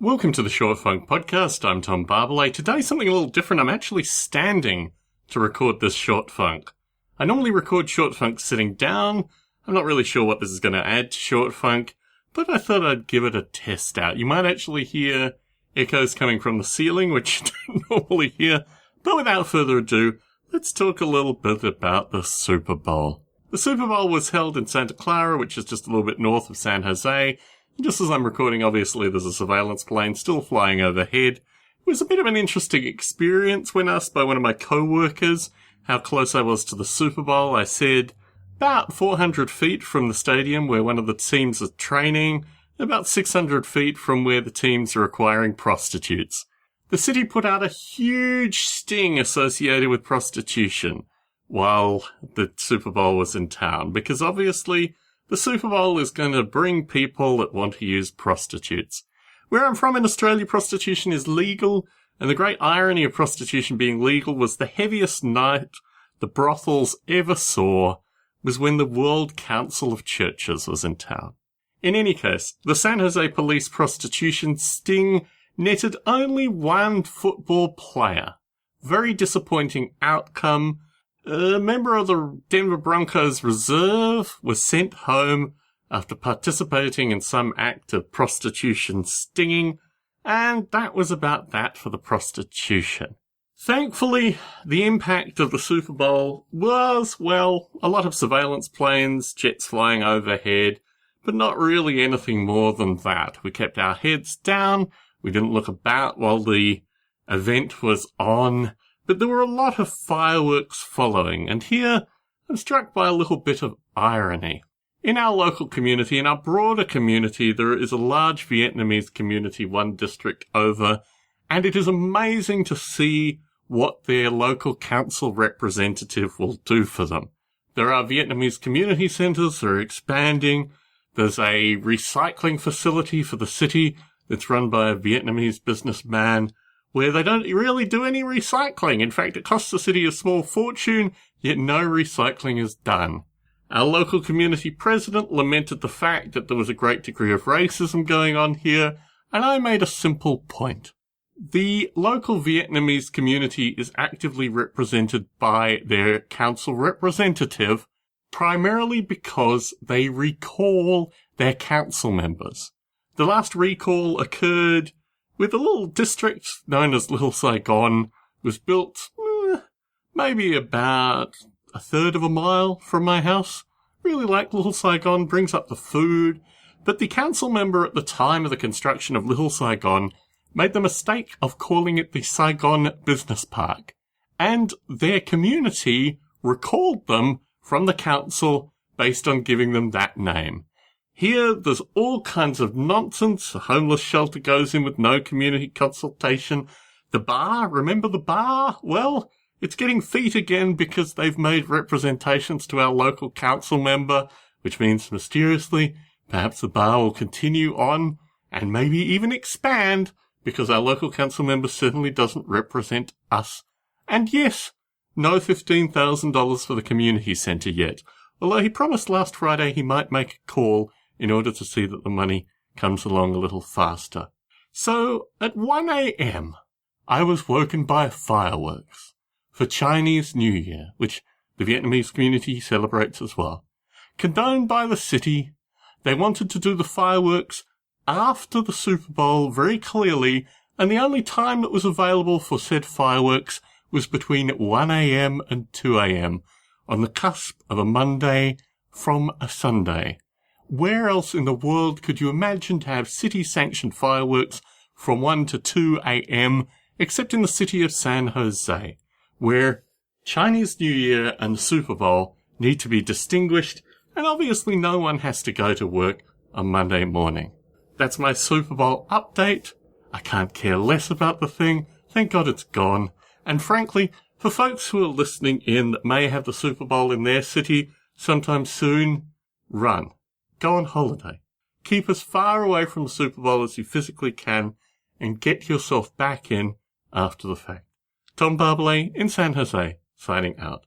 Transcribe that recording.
Welcome to the Short Funk Podcast. I'm Tom Barbalay. Today, something a little different. I'm actually standing to record this Short Funk. I normally record Short Funk sitting down. I'm not really sure what this is going to add to Short Funk, but I thought I'd give it a test out. You might actually hear echoes coming from the ceiling, which you don't normally hear. But without further ado, let's talk a little bit about the Super Bowl. The Super Bowl was held in Santa Clara, which is just a little bit north of San Jose. Just as I'm recording, obviously, there's a surveillance plane still flying overhead. It was a bit of an interesting experience when asked by one of my co-workers how close I was to the Super Bowl. I said about 400 feet from the stadium where one of the teams is training, about 600 feet from where the teams are acquiring prostitutes. The city put out a huge sting associated with prostitution while the Super Bowl was in town, because obviously the Super Bowl is going to bring people that want to use prostitutes. Where I'm from in Australia, prostitution is legal, and the great irony of prostitution being legal was the heaviest night the brothels ever saw was when the World Council of Churches was in town. In any case, the San Jose police prostitution sting netted only one football player. Very disappointing outcome. A member of the Denver Broncos reserve was sent home after participating in some act of prostitution stinging, and that was about that for the prostitution. Thankfully, the impact of the Super Bowl was, well, a lot of surveillance planes, jets flying overhead, but not really anything more than that. We kept our heads down, we didn't look about while the event was on, but there were a lot of fireworks following, and here I'm struck by a little bit of irony. In our local community, in our broader community, there is a large Vietnamese community one district over, and it is amazing to see what their local council representative will do for them. There are Vietnamese community centres that are expanding. There's a recycling facility for the city that's run by a Vietnamese businessman, where they don't really do any recycling. In fact, it costs the city a small fortune, yet no recycling is done. Our local community president lamented the fact that there was a great degree of racism going on here, and I made a simple point. The local Vietnamese community is actively represented by their council representative, primarily because they recall their council members. The last recall occurred with a little district known as Little Saigon. Was built maybe about a third of a mile from my house. Really like Little Saigon, brings up the food. But the council member at the time of the construction of Little Saigon made the mistake of calling it the Saigon Business Park. And their community recalled them from the council based on giving them that name. Here, there's all kinds of nonsense. A homeless shelter goes in with no community consultation. The bar, remember the bar? Well, it's getting feet again because they've made representations to our local council member, which means mysteriously, perhaps the bar will continue on and maybe even expand because our local council member certainly doesn't represent us. And yes, no $15,000 for the community centre yet, although he promised last Friday he might make a call in order to see that the money comes along a little faster. So, at 1 a.m., I was woken by fireworks for Chinese New Year, which the Vietnamese community celebrates as well. Condoned by the city, they wanted to do the fireworks after the Super Bowl very clearly, and the only time that was available for said fireworks was between 1 a.m. and 2 a.m. on the cusp of a Monday from a Sunday. Where else in the world could you imagine to have city-sanctioned fireworks from 1 to 2 a.m. except in the city of San Jose, where Chinese New Year and the Super Bowl need to be distinguished, and obviously no one has to go to work on Monday morning. That's my Super Bowl update. I can't care less about the thing. Thank God it's gone. And frankly, for folks who are listening in that may have the Super Bowl in their city sometime soon, run. Go on holiday. Keep as far away from the Super Bowl as you physically can and get yourself back in after the fact. Tom Barbalay in San Jose, signing out.